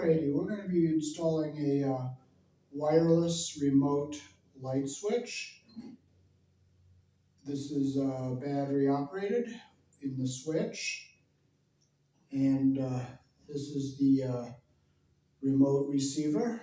Alrighty, we're going to be installing a wireless remote light switch. This is battery operated in the switch, and this is the remote receiver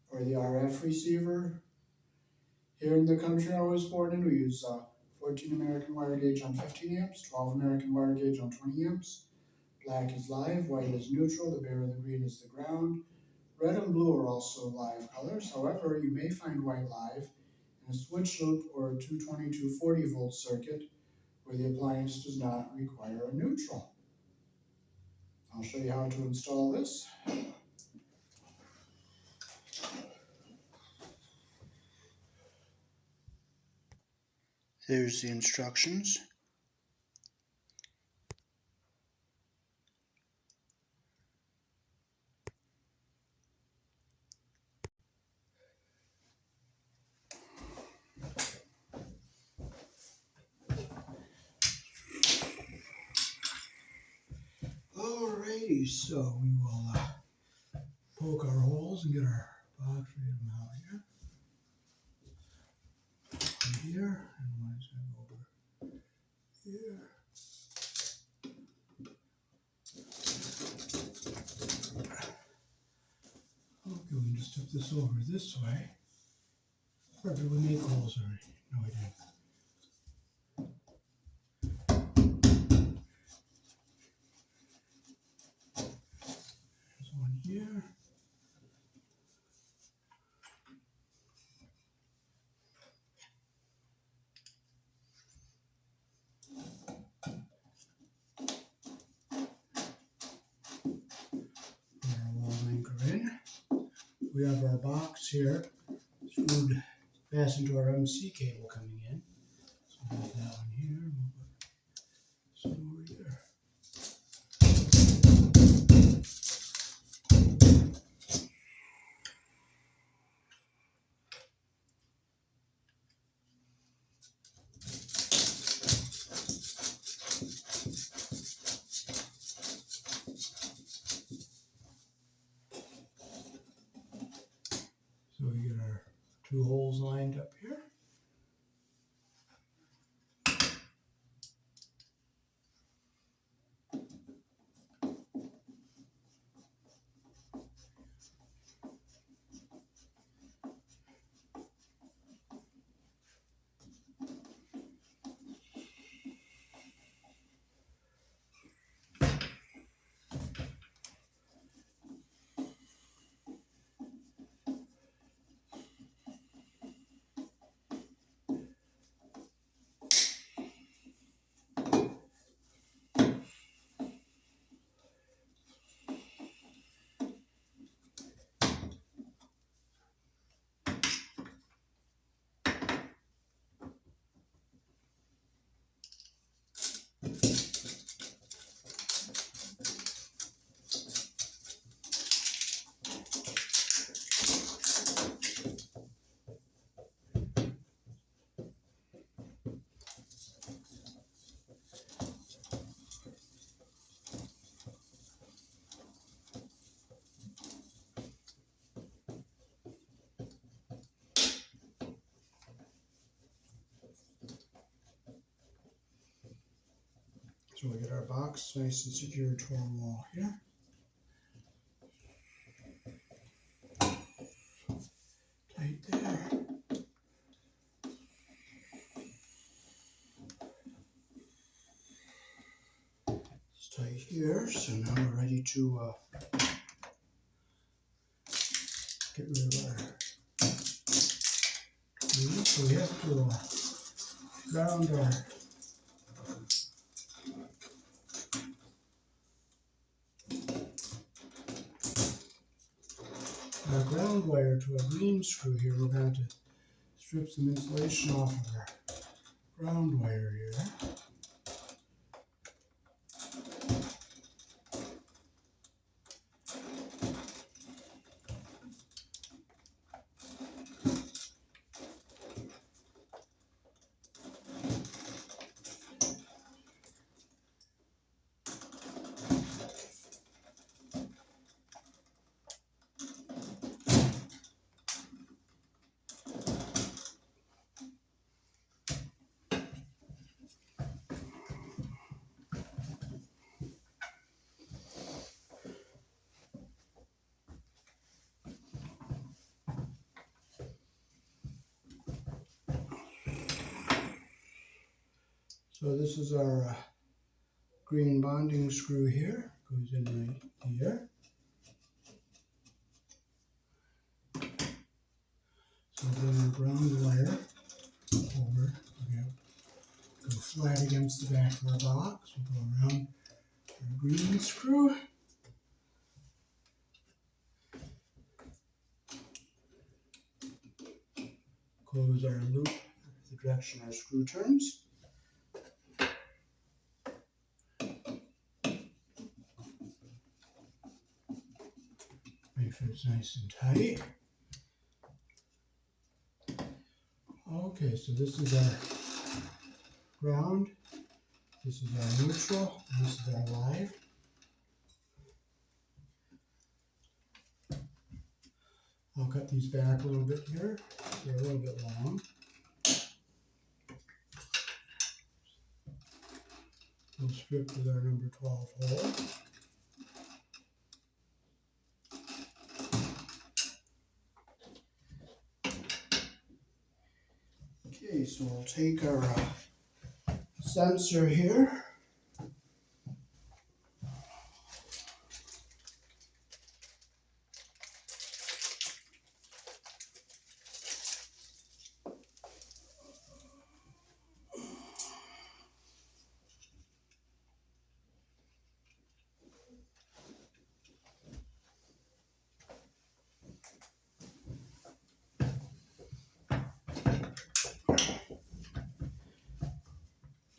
or the RF receiver. Here in the country I was born in, we use 14 American wire gauge on 15 amps, 12 American wire gauge on 20 amps. Black is live, white is neutral, the bare and the green is the ground. Red and blue are also live colors. However, you may find white live in a switch loop or a 220-240 volt circuit where the appliance does not require a neutral. I'll show you how to install this. There's the instructions. Alrighty, so we will poke our holes and get our box ready to mount here. Here, and one is going over here. Okay, we can just tip this over this way. Perfect, we make holes already. No, we didn't. There's one here. We have our box here, screwed fastened to our MC cable coming in. So we have that one here, and we'll put some over here. So we get our two holes lined up here. So we get our box nice and secured to our wall here. Tight there. It's tight here, so now we're ready to get rid of our grease. So we have to ground our ground wire to a green screw here. We're going to strip some insulation off of our ground wire here. So this is our green bonding screw here. Goes in right here. So then our ground wire over. Go flat against the back of our box. We go around our green screw. Close our loop the direction our screw turns. Make sure it's nice and tight. Okay, so this is our ground, this is our neutral, and this is our live. I'll cut these back a little bit here. They're a little bit long. We'll strip with our number 12 hole. Okay, so we'll take our sensor here.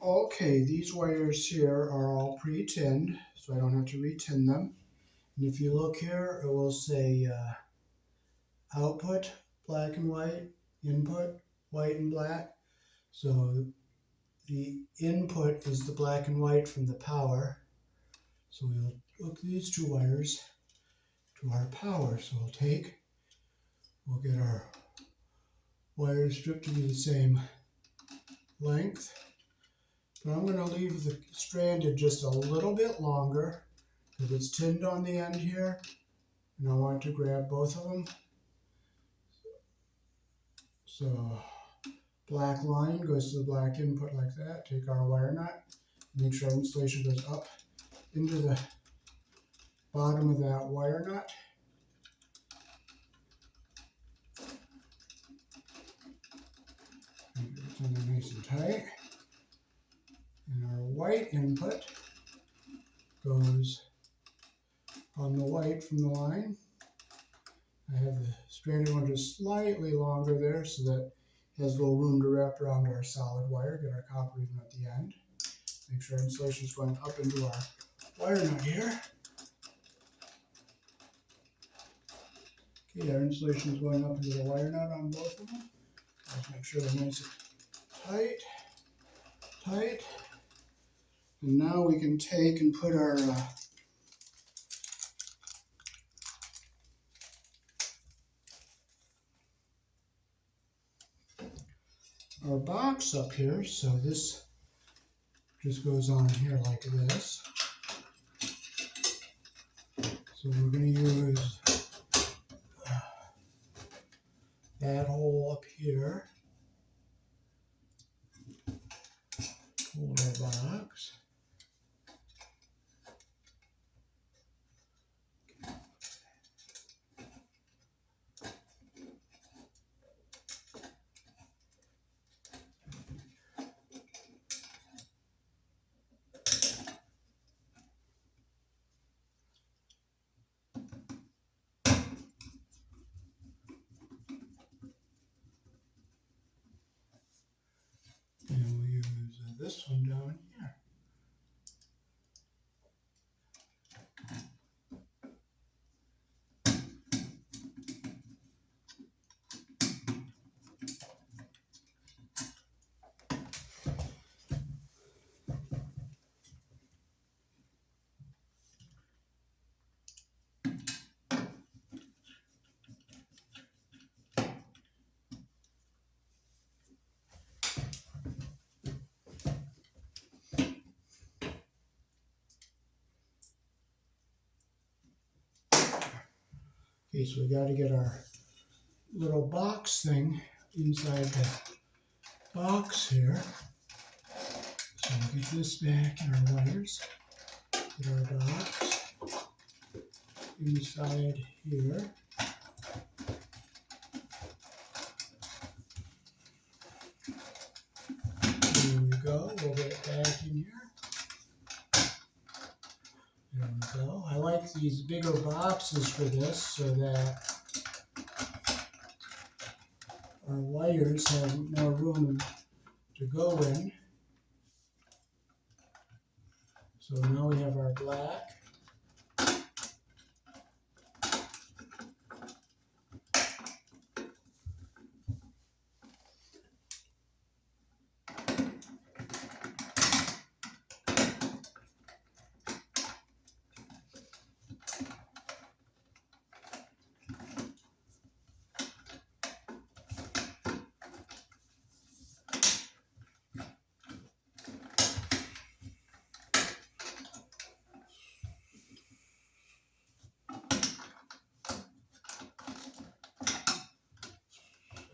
Okay, these wires here are all pre-tinned, so I don't have to re-tin them. And if you look here, it will say output, black and white, input, white and black. So the input is the black and white from the power. So we'll hook these two wires to our power. So we'll get our wires stripped to be the same length. But I'm going to leave the stranded just a little bit longer because it's tinned on the end here, and I want to grab both of them. So black line goes to the black input like that. Take our wire nut, make sure our insulation goes up into the bottom of that wire nut. Make sure it's in there nice and tight. And our white input goes on the white from the line. I have the stranded one just slightly longer there so that it has a little room to wrap around our solid wire, get our copper even at the end. Make sure our insulation is going up into our wire nut here. Okay, our insulation is going up into the wire nut on both of them. Let's make sure they're nice and tight. And now we can take and put our box up here. So this just goes on here like this. So we're going to use that hole up here. Hold our box. And we'll use this one down here. Okay, so we got to get our little box thing inside the box here. So we'll get this back in our wires, get our box inside here. There we go, we'll get it back in here. There we go. I like these bigger boxes for this so that our wires have more room to go in. So now we have our black.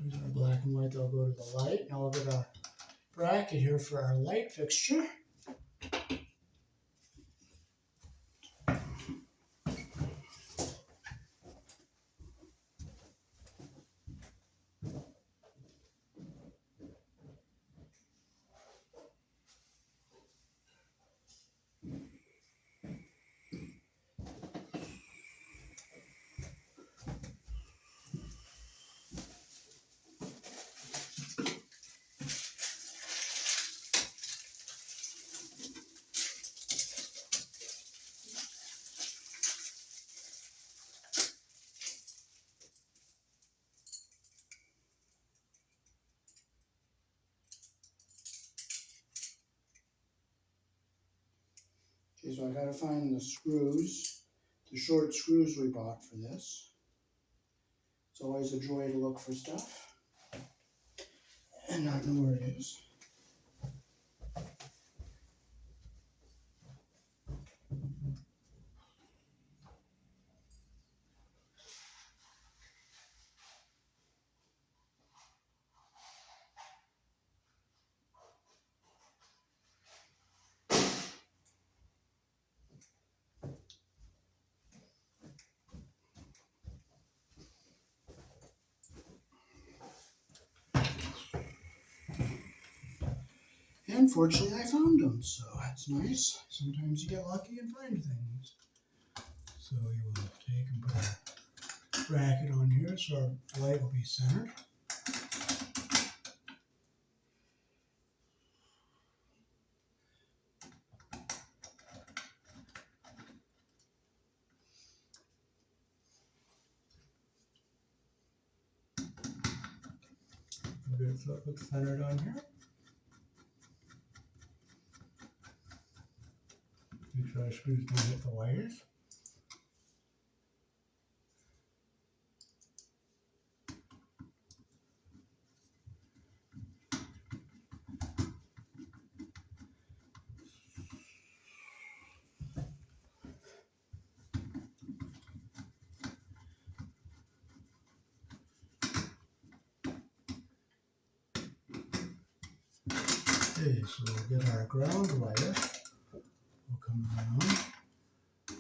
There's our black and white, they'll go to the light. Now we'll get our bracket here for our light fixture. Okay, so I gotta find the screws, the short screws we bought for this. It's always a joy to look for stuff and not know where it is. And fortunately I found them, so that's nice. Sometimes you get lucky and find things. So we will take and put our bracket on here so our light will be centered. We'll get it look centered on here. Make sure our screws don't hit the wires. Okay, so we'll get our ground wire. We'll come around.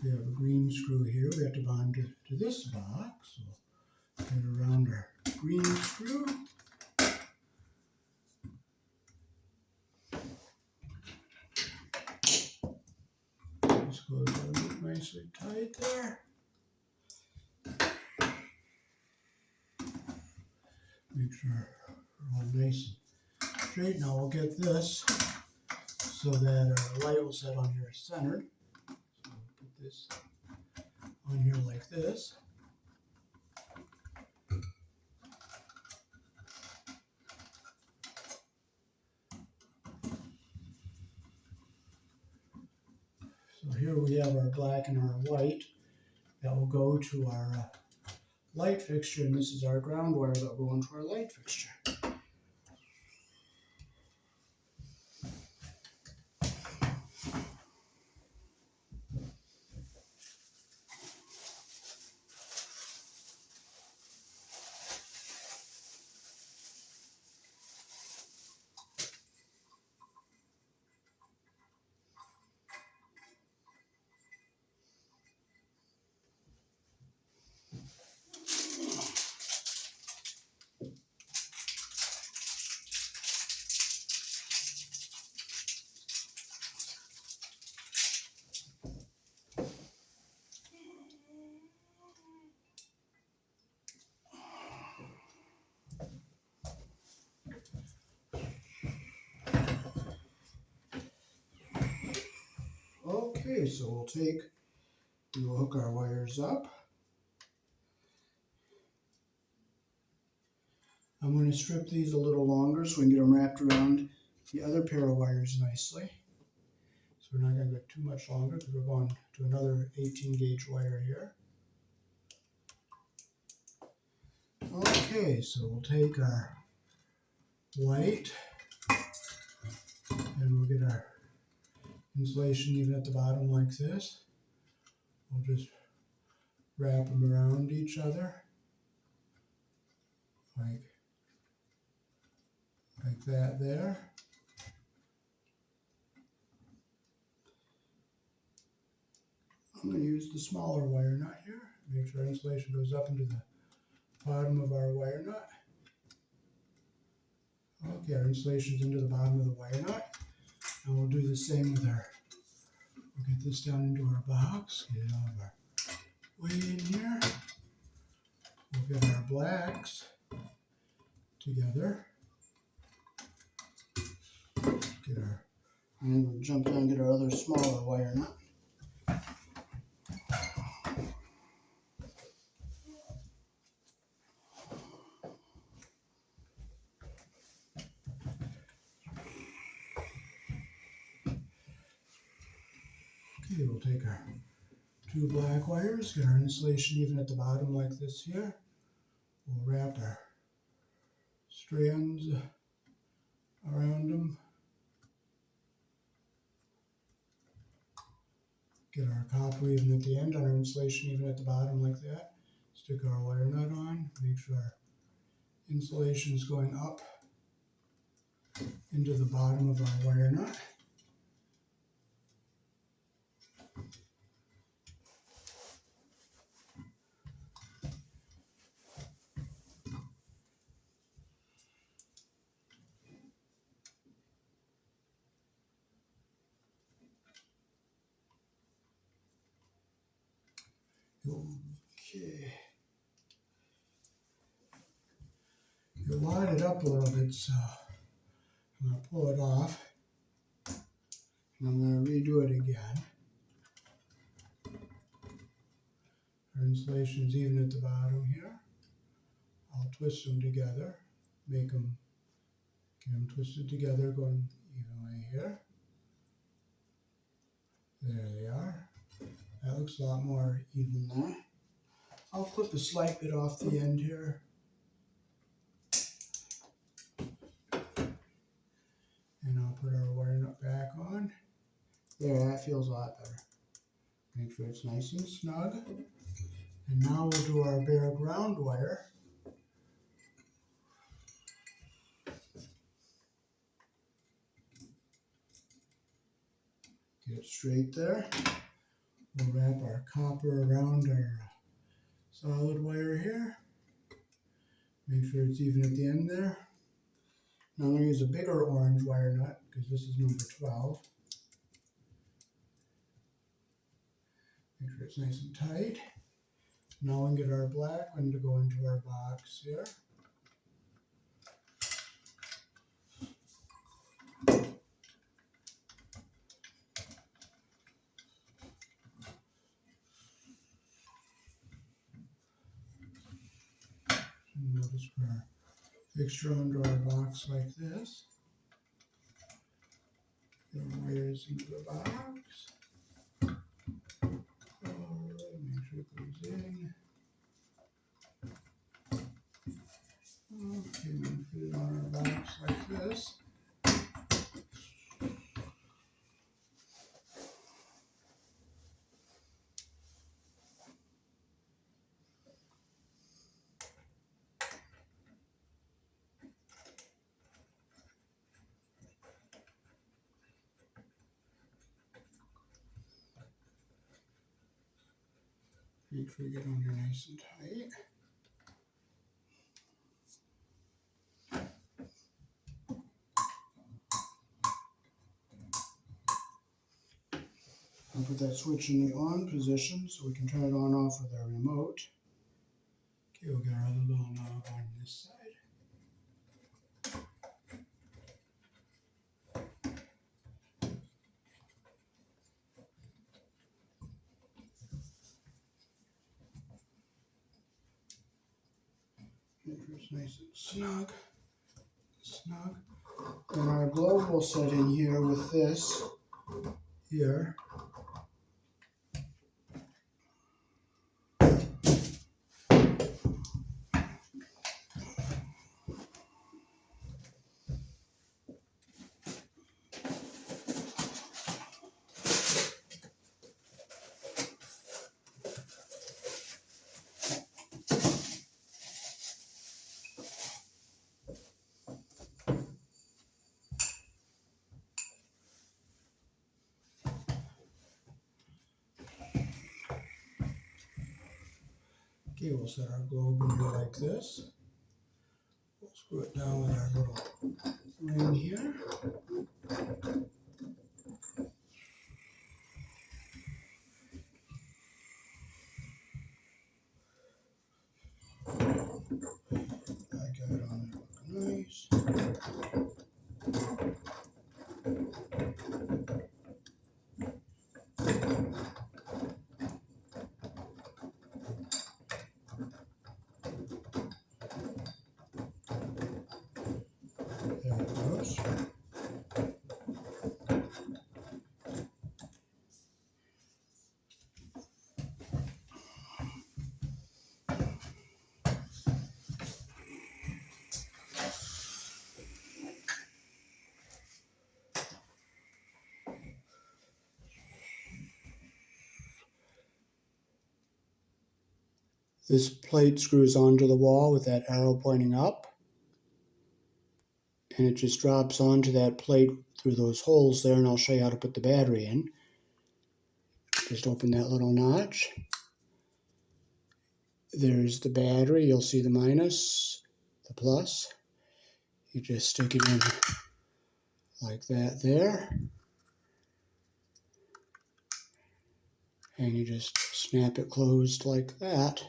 We have a green screw here. We have to bond to this box. So get around our green screw. This goes on nicely tight there. Make sure we're all nice and straight. Now we'll get this so that our light will set on here centered. So we'll put this on here like this. So here we have our black and our white that will go to our light fixture, and this is our ground wire that will go into our light fixture. Okay, so we will hook our wires up. I'm going to strip these a little longer so we can get them wrapped around the other pair of wires nicely. So we're not going to go too much longer because we're going to another 18 gauge wire here. Okay, so we'll take our white and we'll get our insulation even at the bottom like this. We'll just wrap them around each other like that there. I'm going to use the smaller wire nut here. Make sure our insulation goes up into the bottom of our wire nut. Okay, our insulation's into the bottom of the wire nut. And we'll do the same with we'll get this down into our box, get it all of our way in here. We'll get our blacks together. And we'll jump down and get our other smaller wire nut. Okay, we'll take our two black wires, get our insulation even at the bottom like this here. We'll wrap our strands around them. Get our copper even at the end, on our insulation even at the bottom like that. Stick our wire nut on, make sure our insulation is going up into the bottom of our wire nut. Okay. You line it up a little bit, so I'm going to pull it off. And I'm going to redo it again. Our insulation is even at the bottom here. I'll twist them together, get them twisted together, going evenly here. There they are. That looks a lot more even there. I'll clip a slight bit off the end here. And I'll put our wire nut back on. There, that feels a lot better. Make sure it's nice and snug. And now we'll do our bare ground wire. Get it straight there. We'll wrap our copper around our solid wire here. Make sure it's even at the end there. Now I'm going to use a bigger orange wire nut because this is number 12. Make sure it's nice and tight. Now we can get our black one to go into our box here. And we'll just put our fixture under our box like this. Get our wires into the box. Alright, make sure it goes in. Okay, we can fit it on our box like this. Make sure you get on there nice and tight. I'll put that switch in the on position so we can turn it on and off with our remote. Okay, we'll get our other little knob on this side. It's nice and snug. And our globe will set in here with this here. Okay, we'll set our globe in here like this. We'll screw it down with our little ring here. I got it on there looking nice. There it goes. This plate screws onto the wall with that arrow pointing up, and it just drops onto that plate through those holes there, and I'll show you how to put the battery in. Just open that little notch. There's the battery. You'll see the minus, the plus. You just stick it in like that there, and you just snap it closed like that.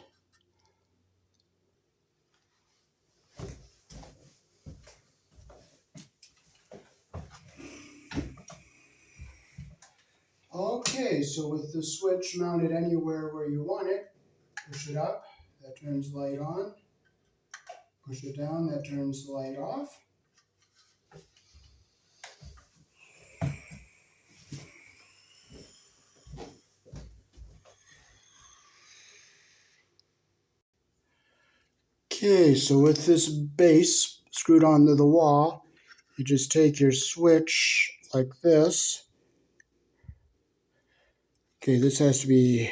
Okay, so with the switch mounted anywhere where you want it, push it up, that turns the light on. Push it down, that turns the light off. Okay, so with this base screwed onto the wall, you just take your switch like this. Okay, this has to be,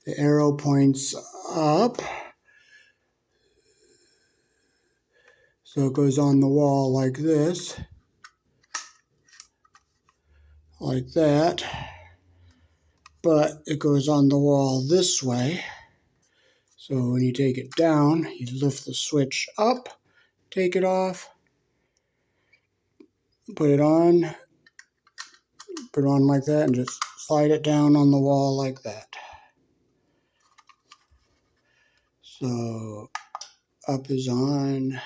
the arrow points up. So it goes on the wall like this, like that. But it goes on the wall this way. So when you take it down, you lift the switch up, take it off, put it on like that, and just slide it down on the wall like that. So up is on,